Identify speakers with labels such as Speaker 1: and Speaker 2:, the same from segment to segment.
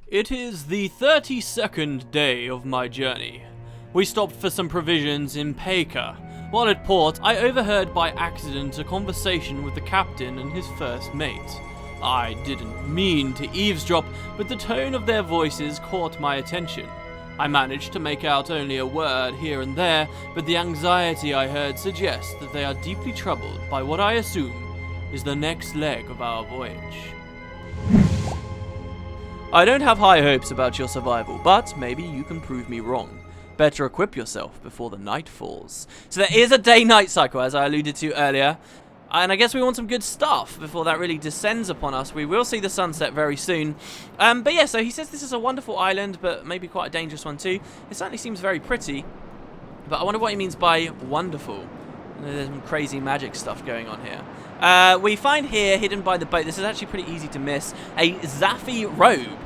Speaker 1: It is the 32nd day of my journey. We stopped for some provisions in Peka. While at port, I overheard by accident a conversation with the captain and his first mate. I didn't mean to eavesdrop, but the tone of their voices caught my attention. I managed to make out only a word here and there, but the anxiety I heard suggests that they are deeply troubled by what I assume is the next leg of our voyage. I don't have high hopes about your survival, but maybe you can prove me wrong. Better equip yourself before the night falls. So there is a day-night cycle, as I alluded to earlier. And I guess we want some good stuff before that really descends upon us. We will see the sunset very soon. But yeah, so he says this is a wonderful island, but maybe quite a dangerous one too. It certainly seems very pretty. But I wonder what he means by wonderful. There's some crazy magic stuff going on here. We find here, hidden by the boat, this is actually pretty easy to miss, a Zafi robe.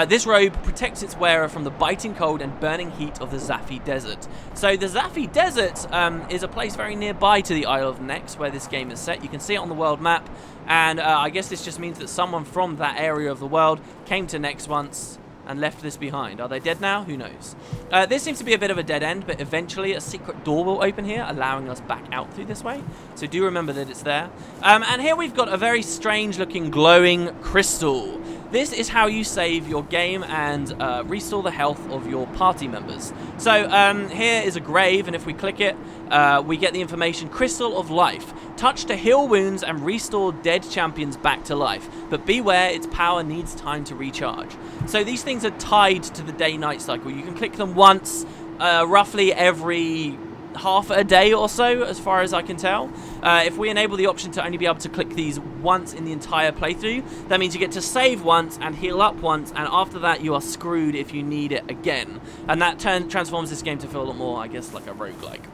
Speaker 1: This robe protects its wearer from the biting cold and burning heat of the Zafi Desert. So the Zafi Desert is a place very nearby to the Isle of Nex where this game is set. You can see it on the world map, and I guess this just means that someone from that area of the world came to Nex once and left this behind. Are they dead now? Who knows? This seems to be a bit of a dead end, but eventually a secret door will open here, allowing us back out through this way. So do remember that it's there. And here we've got a very strange looking glowing crystal. This is how you save your game and restore the health of your party members. So here is a grave, and if we click it, we get the information, Crystal of Life. Touch to heal wounds and restore dead champions back to life. But beware, its power needs time to recharge. So these things are tied to the day-night cycle. You can click them once, roughly every half a day or so, as far as I can tell. If we enable the option to only be able to click these once in the entire playthrough, that means you get to save once and heal up once, and after that you are screwed if you need it again. And that transforms this game to feel a lot more, I guess, like a roguelike.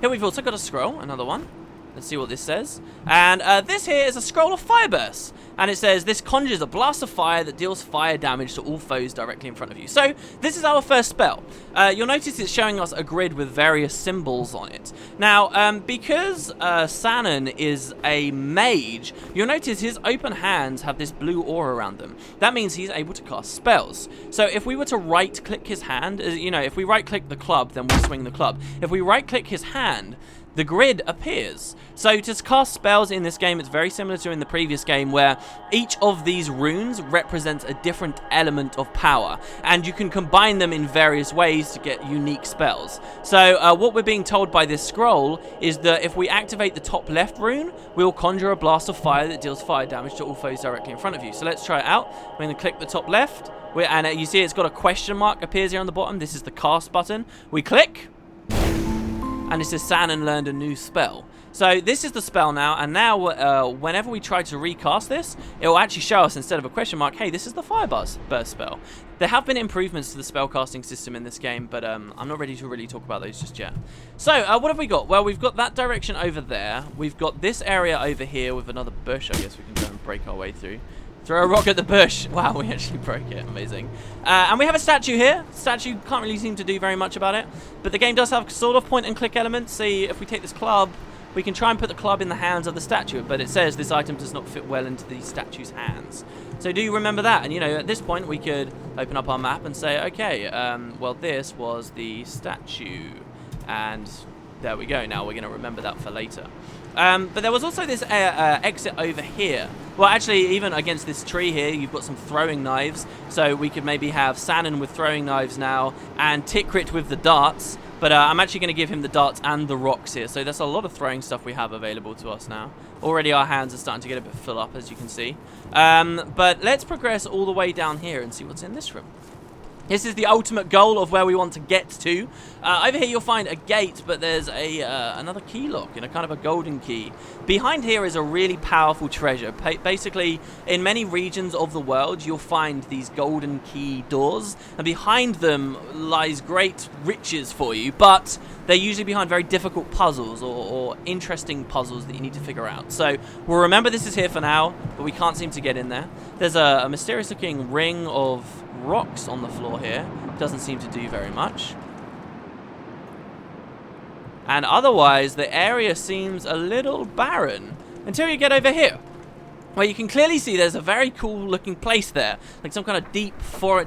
Speaker 1: Here we've also got a scroll, another one. Let's see what this says. And this here is a scroll of fire bursts. And it says, this conjures a blast of fire that deals fire damage to all foes directly in front of you. So, this is our first spell. You'll notice it's showing us a grid with various symbols on it. Now, because Sanon is a mage, you'll notice his open hands have this blue aura around them. That means he's able to cast spells. So, if we were to right-click his hand, if we right-click the club, then we swing the club. If we right-click his hand, the grid appears. So to cast spells in this game, it's very similar to in the previous game, where each of these runes represents a different element of power, and you can combine them in various ways to get unique spells. So what we're being told by this scroll is that if we activate the top left rune, we'll conjure a blast of fire that deals fire damage to all foes directly in front of you. So let's try it out. We're going to click the top left, and you see it's got a question mark appears here on the bottom. This is the cast button. We click, and it says Sanon learned a new spell. So this is the spell now, and now whenever we try to recast this, it will actually show us, instead of a question mark, hey, this is the fire burst spell. There have been improvements to the spellcasting system in this game, but I'm not ready to really talk about those just yet. So what have we got? Well, we've got that direction over there. We've got this area over here with another bush. I guess we can go and break our way through. Throw a rock at the bush. Wow, we actually broke it. Amazing. And we have a statue here. Statue can't really seem to do very much about it. But the game does have sort of point and click elements. See, if we take this club, we can try and put the club in the hands of the statue. But it says this item does not fit well into the statue's hands. So do you remember that? And, at this point, we could open up our map and say, okay, well, this was the statue. And there we go. Now we're going to remember that for later. But there was also this exit over here. Well, actually, even against this tree here, you've got some throwing knives. So we could maybe have Sanon with throwing knives now and Tikrit with the darts. But I'm actually going to give him the darts and the rocks here. So there's a lot of throwing stuff we have available to us now. Already our hands are starting to get a bit full up, as you can see. But let's progress all the way down here and see what's in this room. This is the ultimate goal of where we want to get to. Over here you'll find a gate, but there's another key lock, kind of a golden key. Behind here is a really powerful treasure. Basically, in many regions of the world, you'll find these golden key doors, and behind them lies great riches for you, but they're usually behind very difficult puzzles or interesting puzzles that you need to figure out. So we'll remember this is here for now, but we can't seem to get in there. There's a mysterious looking ring of rocks on the floor here. Doesn't seem to do very much. And otherwise, the area seems a little barren until you get over here. where you can clearly see there's a very cool looking place there, like some kind of deep,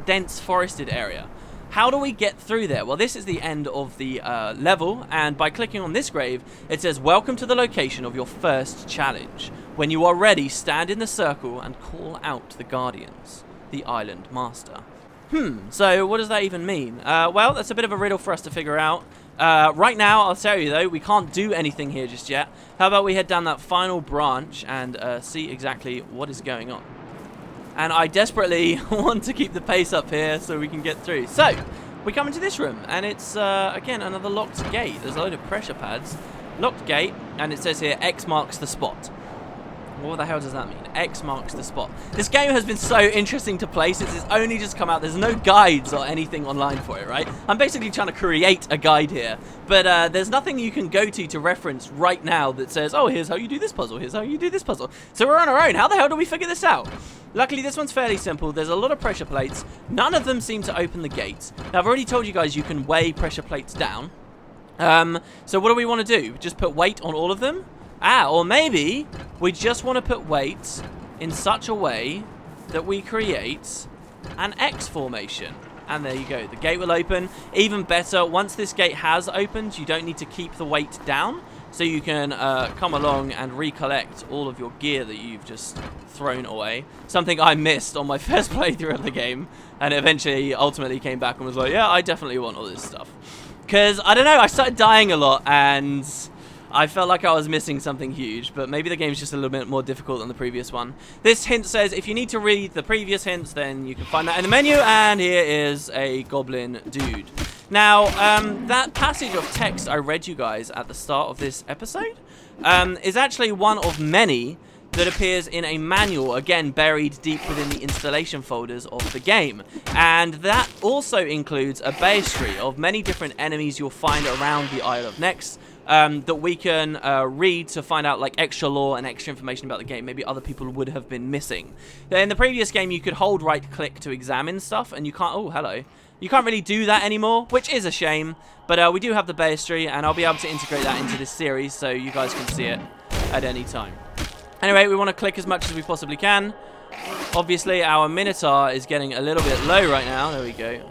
Speaker 1: dense forested area. How do we get through there? Well, this is the end of the level, and by clicking on this grave, it says, welcome to the location of your first challenge. When you are ready, stand in the circle and call out the Guardians, the Island Master. So what does that even mean? Well, that's a bit of a riddle for us to figure out. Right now, I'll tell you though, we can't do anything here just yet. How about we head down that final branch and see exactly what is going on. And I desperately want to keep the pace up here so we can get through. So, we come into this room, and it's, again, another locked gate. There's a load of pressure pads. Locked gate, and it says here, X marks the spot. What the hell does that mean? X marks the spot. This game has been so interesting to play since it's only just come out. There's no guides or anything online for it, right? I'm basically trying to create a guide here. But there's nothing you can go to reference right now that says, oh, here's how you do this puzzle. Here's how you do this puzzle. So we're on our own. How the hell do we figure this out? Luckily, this one's fairly simple. There's a lot of pressure plates. None of them seem to open the gates. Now, I've already told you guys you can weigh pressure plates down. So what do we want to do? Just put weight on all of them? Or maybe we just want to put weight in such a way that we create an X formation. And there you go. The gate will open. Even better, once this gate has opened, you don't need to keep the weight down. So you can come along and recollect all of your gear that you've just thrown away. Something I missed on my first playthrough of the game. And eventually, ultimately came back and was like, yeah, I definitely want all this stuff. Because, I don't know, I started dying a lot and I felt like I was missing something huge, but maybe the game's just a little bit more difficult than the previous one. This hint says if you need to read the previous hints, then you can find that in the menu, and here is a goblin dude. Now, that passage of text I read you guys at the start of this episode is actually one of many that appears in a manual, again, buried deep within the installation folders of the game. And that also includes a bestiary of many different enemies you'll find around the Isle of Nex, that we can read to find out like extra lore and extra information about the game maybe other people would have been missing. In the previous game, you could hold right click to examine stuff, and you can't, oh, hello. You can't really do that anymore, which is a shame, but we do have the bestiary, and I'll be able to integrate that into this series so you guys can see it at any time. Anyway, we want to click as much as we possibly can. Obviously, our Minotaur is getting a little bit low right now. There we go.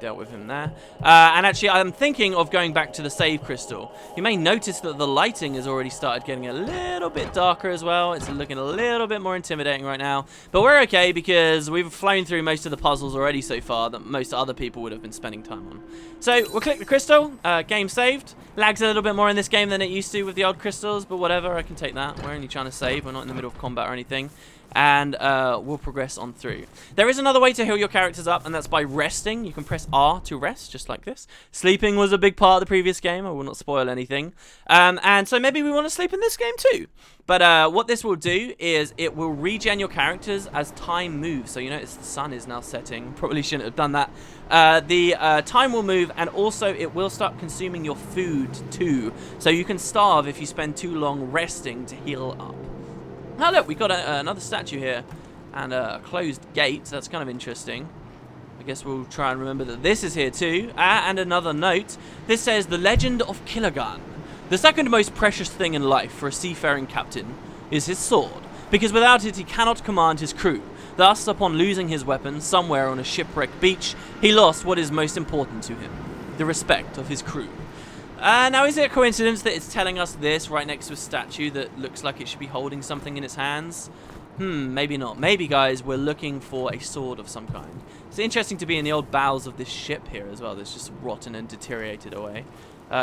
Speaker 1: Dealt with him there. And actually, I'm thinking of going back to the save crystal. You may notice that the lighting has already started getting a little bit darker as well. It's looking a little bit more intimidating right now. But we're okay because we've flown through most of the puzzles already so far that most other people would have been spending time on. So we'll click the crystal. Game saved. Lags a little bit more in this game than it used to with the old crystals, but whatever, I can take that. We're only trying to save. We're not in the middle of combat or anything. And we'll progress on through. There is another way to heal your characters up, and that's by resting. You can press R to rest, just like this. Sleeping was a big part of the previous game. I will not spoil anything. And so maybe we want to sleep in this game too. But what this will do is it will regen your characters as time moves. So you notice the sun is now setting. Probably shouldn't have done that. The time will move, and also it will start consuming your food too. So you can starve if you spend too long resting to heal up. Now look, we've got another statue here and a closed gate. That's kind of interesting. I guess we'll try and remember that this is here too. And another note. This says, the legend of Killagan. The second most precious thing in life for a seafaring captain is his sword, because without it he cannot command his crew. Thus, upon losing his weapon somewhere on a shipwrecked beach, he lost what is most important to him, the respect of his crew. Now, is it a coincidence that it's telling us this right next to a statue that looks like it should be holding something in its hands? Maybe not. Maybe, guys, we're looking for a sword of some kind. It's interesting to be in the old bowels of this ship here as well. That's just rotten and deteriorated away.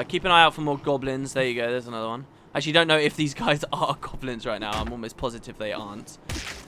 Speaker 1: Keep an eye out for more goblins. There you go. There's another one. Actually, don't know if these guys are goblins right now. I'm almost positive they aren't.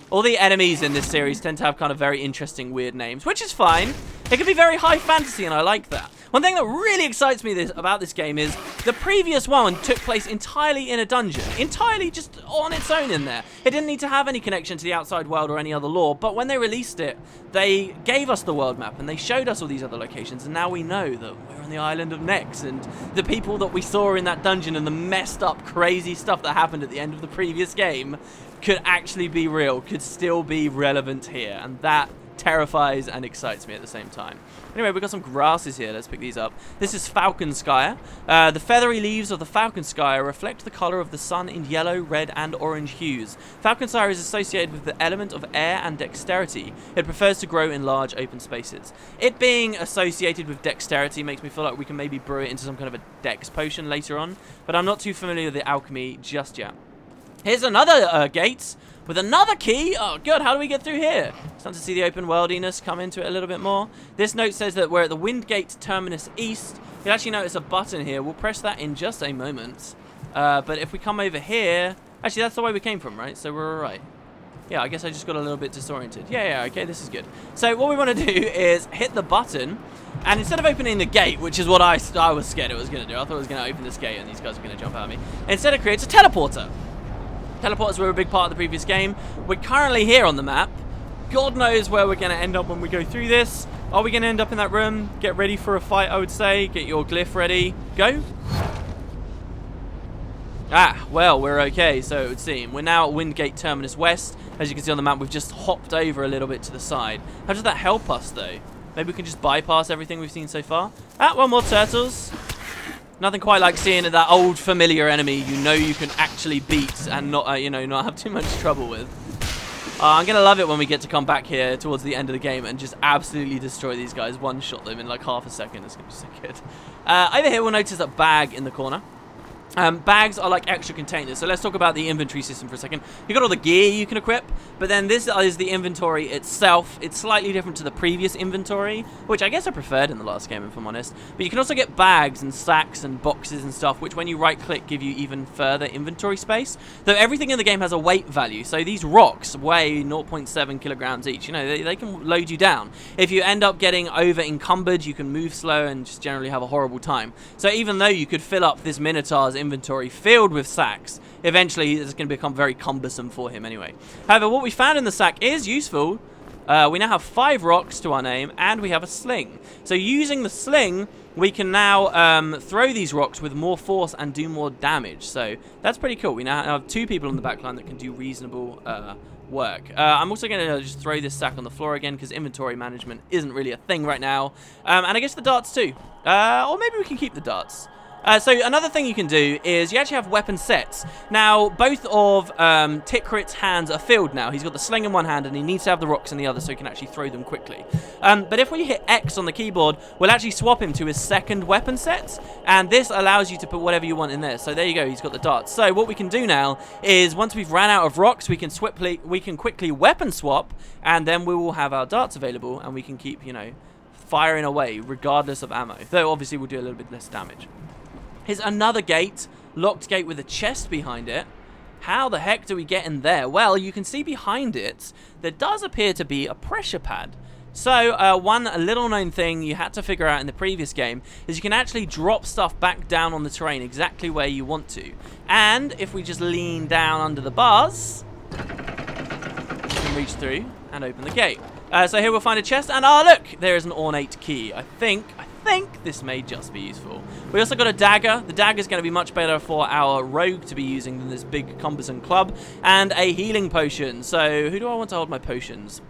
Speaker 1: All the enemies in this series tend to have kind of very interesting, weird names, which is fine. It can be very high fantasy, and I like that. One thing that really excites me about this game is the previous one took place entirely in a dungeon. Entirely just on its own in there. It didn't need to have any connection to the outside world or any other lore, but when they released it, they gave us the world map, and they showed us all these other locations, and now we know that we're on the island of Nex, and the people that we saw in that dungeon and the messed up, crazy stuff that happened at the end of the previous game could actually be real, could still be relevant here, and that terrifies and excites me at the same time. Anyway, we've got some grasses here. Let's pick these up. This is falconskaya. The feathery leaves of the falconskaya reflect the color of the sun in yellow, red, and orange hues. Falconskaya is associated with the element of air and dexterity. It prefers to grow in large open spaces. It being associated with dexterity makes me feel like we can maybe brew it into some kind of a dex potion later on, but I'm not too familiar with the alchemy just yet. Here's another gate with another key. Oh, good. How do we get through here? Starting to see the open worldiness come into it a little bit more. This note says that we're at the Windgate Terminus East. You'll actually notice a button here. We'll press that in just a moment. But if we come over here... Actually, that's the way we came from, right? So we're all right. Yeah, I guess I just got a little bit disoriented. Yeah, okay, this is good. So what we want to do is hit the button. And instead of opening the gate, which is what I was scared it was going to do. I thought it was going to open this gate and these guys were going to jump at me. Instead, it creates a teleporter. Teleporters were a big part of the previous game. We're currently here on the map. God knows where we're going to end up when we go through this. Are we going to end up in that room? Get ready for a fight, I would say. Get your glyph ready. Go. Ah, well, we're okay, so it would seem. We're now at Windgate Terminus West. As you can see on the map, we've just hopped over a little bit to the side. How does that help us, though? Maybe we can just bypass everything we've seen so far. Ah, one more turtles. Nothing quite like seeing that old familiar enemy you know you can actually beat and not, not have too much trouble with. I'm going to love it when we get to come back here towards the end of the game and just absolutely destroy these guys. One-shot them in like half a second. It's going to be so good. Over here, we'll notice a bag in the corner. Bags are like extra containers, so let's talk about the inventory system for a second. You've got all the gear you can equip, but then this is the inventory itself. It's slightly different to the previous inventory, which I guess I preferred in the last game, if I'm honest. But you can also get bags and sacks and boxes and stuff, which when you right-click give you even further inventory space. Though everything in the game has a weight value, so these rocks weigh 0.7 kilograms each. You know, they can load you down. If you end up getting over-encumbered, you can move slow and just generally have a horrible time. So even though you could fill up this Minotaur's inventory filled with sacks, eventually it's going to become very cumbersome for him anyway. However, what we found in the sack is useful. We now have 5 rocks to our name, and we have a sling. So using the sling, we can now throw these rocks with more force and do more damage. So that's pretty cool. We now have 2 people on the backline that can do reasonable work. I'm also going to just throw this sack on the floor again because inventory management isn't really a thing right now. And I guess the darts too. Or maybe we can keep the darts. So another thing you can do is you actually have weapon sets. Now, both of Tikrit's hands are filled now. He's got the sling in one hand and he needs to have the rocks in the other so he can actually throw them quickly. But if we hit X on the keyboard, we'll actually swap him to his second weapon set. And this allows you to put whatever you want in there. So there you go, he's got the darts. So what we can do now is once we've ran out of rocks, we can quickly weapon swap, and then we will have our darts available and we can keep, firing away regardless of ammo. Though obviously we'll do a little bit less damage. Here's another gate, locked gate with a chest behind it. How the heck do we get in there? Well, you can see behind it, there does appear to be a pressure pad. So, one little known thing you had to figure out in the previous game is you can actually drop stuff back down on the terrain exactly where you want to. And if we just lean down under the bars, we can reach through and open the gate. So here we'll find a chest, and look, there is an ornate key. I think this may just be useful. We also got a dagger. The dagger is going to be much better for our rogue to be using than this big cumbersome club, and a healing potion. So who do I want to hold my potions?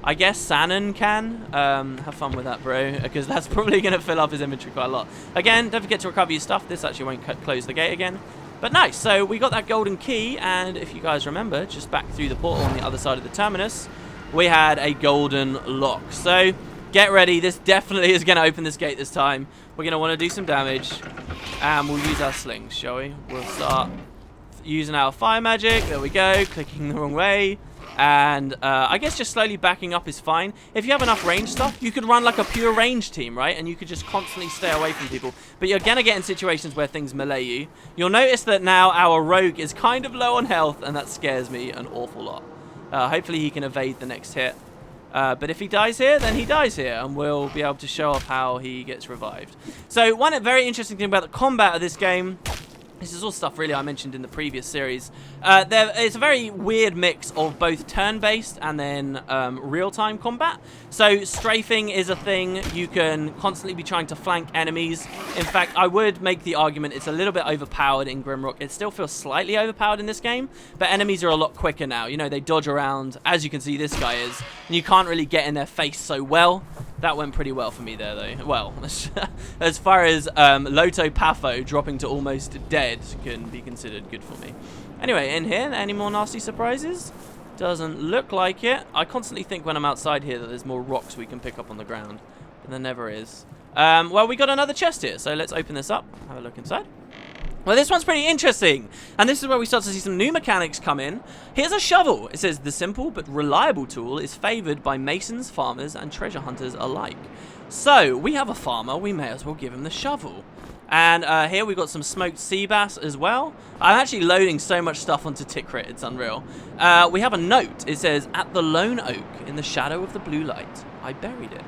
Speaker 1: I guess Sanon can. Have fun with that, bro, because that's probably going to fill up his inventory quite a lot. Again, don't forget to recover your stuff. This actually won't close the gate again. But nice, so we got that golden key, and if you guys remember, just back through the portal on the other side of the terminus, we had a golden lock. So get ready, this definitely is going to open this gate this time. We're going to want to do some damage, and we'll use our slings, shall we? We'll start using our fire magic. There we go, clicking the wrong way. And I guess just slowly backing up is fine. If you have enough range stuff, you could run like a pure range team, right? And you could just constantly stay away from people. But you're going to get in situations where things melee you. You'll notice that now our rogue is kind of low on health, and that scares me an awful lot. Hopefully he can evade the next hit. But if he dies here, then he dies here, and we'll be able to show off how he gets revived. So one very interesting thing about the combat of this game This is all stuff really I mentioned in the previous series. It's a very weird mix of both turn-based and then real-time combat. So strafing is a thing. You can constantly be trying to flank enemies. In fact, I would make the argument it's a little bit overpowered in Grimrock. It still feels slightly overpowered in this game, but enemies are a lot quicker now. You know, they dodge around, as you can see this guy is, and you can't really get in their face so well. That went pretty well for me there, though. Well, as far as Loto Pafo dropping to almost dead can be considered good for me. Anyway, in here, any more nasty surprises? Doesn't look like it. I constantly think when I'm outside here that there's more rocks we can pick up on the ground, but there never is. Well, we got another chest here, so let's open this up, have a look inside. Well, this one's pretty interesting, and this is where we start to see some new mechanics come in. Here's a shovel. It says, the simple but reliable tool is favored by masons, farmers, and treasure hunters alike. So, we have a farmer, we may as well give him the shovel. And here we've got some smoked sea bass as well. I'm actually loading so much stuff onto Tikrit, it's unreal. We have a note. It says, at the lone oak, in the shadow of the blue light, I buried it.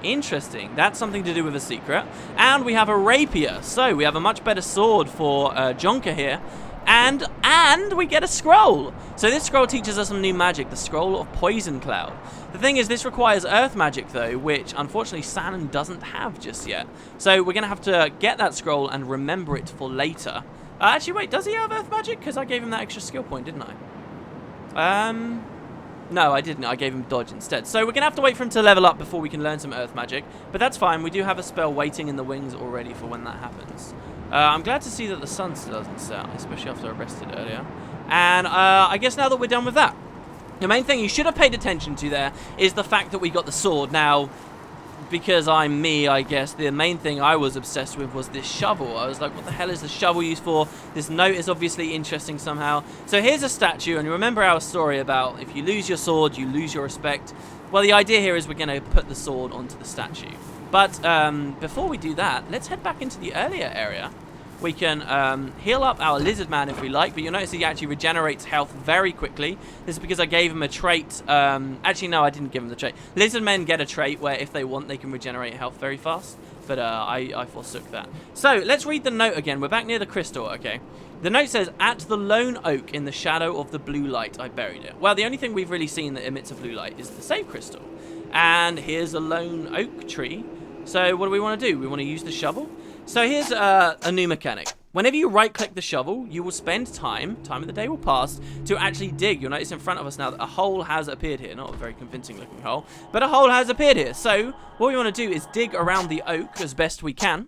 Speaker 1: Interesting. That's something to do with a secret. And we have a rapier. So we have a much better sword for Jonker here. And we get a scroll. So this scroll teaches us some new magic, the Scroll of Poison Cloud. The thing is, this requires earth magic, though, which, unfortunately, Sanon doesn't have just yet. So we're going to have to get that scroll and remember it for later. Actually, wait, does he have earth magic? Because I gave him that extra skill point, didn't I? No, I didn't. I gave him dodge instead. So we're going to have to wait for him to level up before we can learn some earth magic. But that's fine. We do have a spell waiting in the wings already for when that happens. I'm glad to see that the sun still doesn't set, especially after I rested earlier. And I guess now that we're done with that, the main thing you should have paid attention to there is the fact that we got the sword. Now, because I'm me, I guess, the main thing I was obsessed with was this shovel. I was like, what the hell is the shovel used for? This note is obviously interesting somehow. So here's a statue, and you remember our story about if you lose your sword, you lose your respect. Well, the idea here is we're going to put the sword onto the statue. But before we do that, let's head back into the earlier area. We can heal up our lizard man if we like, but you'll notice he actually regenerates health very quickly. This is because I gave him a trait. Actually, no, I didn't give him the trait. Lizard men get a trait where if they want, they can regenerate health very fast, but I forsook that. So let's read the note again. We're back near the crystal, okay? The note says, at the lone oak in the shadow of the blue light, I buried it. Well, the only thing we've really seen that emits a blue light is the save crystal. And here's a lone oak tree. So what do we want to do? We want to use the shovel. So here's a new mechanic. Whenever you right-click the shovel, you will spend time of the day will pass, to actually dig. You'll notice in front of us now that a hole has appeared here. Not a very convincing-looking hole, but a hole has appeared here. So what we want to do is dig around the oak as best we can,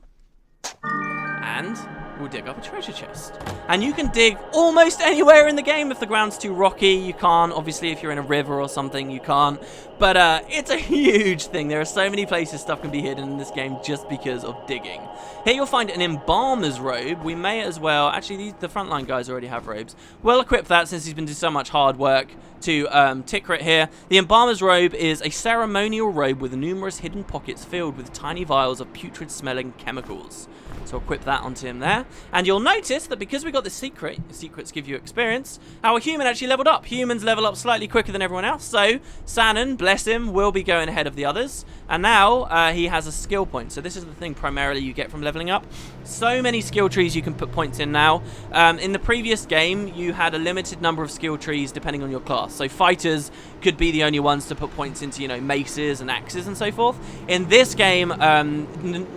Speaker 1: and we'll dig up a treasure chest. And you can dig almost anywhere in the game if the ground's too rocky. You can't. Obviously, if you're in a river or something, you can't. But it's a huge thing. There are so many places stuff can be hidden in this game just because of digging. Here you'll find an embalmer's robe. We may as well... Actually, the frontline guys already have robes. We'll equip that since he's been doing so much hard work to Tikrit here. The embalmer's robe is a ceremonial robe with numerous hidden pockets filled with tiny vials of putrid-smelling chemicals. So equip that onto him there. And you'll notice that because we got the secrets give you experience, our human actually leveled up. Humans level up slightly quicker than everyone else. So Sanon, bless him, will be going ahead of the others. And now he has a skill point. So this is the thing primarily you get from leveling up. So many skill trees you can put points in now. In the previous game, you had a limited number of skill trees depending on your class. So fighters could be the only ones to put points into, you know, maces and axes and so forth. In this game,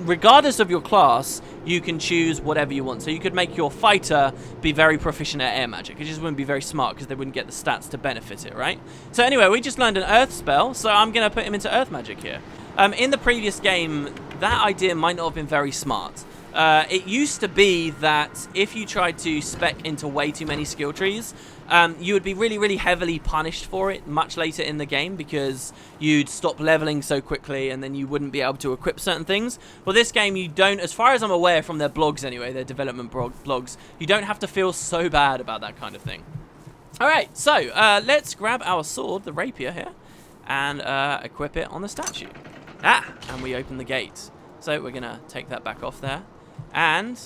Speaker 1: regardless of your class, you can choose whatever you want. So you could make your fighter be very proficient at air magic. It just wouldn't be very smart because they wouldn't get the stats to benefit it, right? So anyway, we just learned an earth spell, so I'm going to put him into earth magic here. In the previous game, that idea might not have been very smart. It used to be that if you tried to spec into way too many skill trees, you would be really, really heavily punished for it much later in the game because you'd stop leveling so quickly and then you wouldn't be able to equip certain things. Well, this game you don't, as far as I'm aware from their blogs anyway, their development blogs, you don't have to feel so bad about that kind of thing. Alright, so let's grab our sword, the rapier here, and equip it on the statue. And we open the gate. So we're going to take that back off there. And,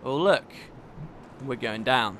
Speaker 1: oh look, we're going down.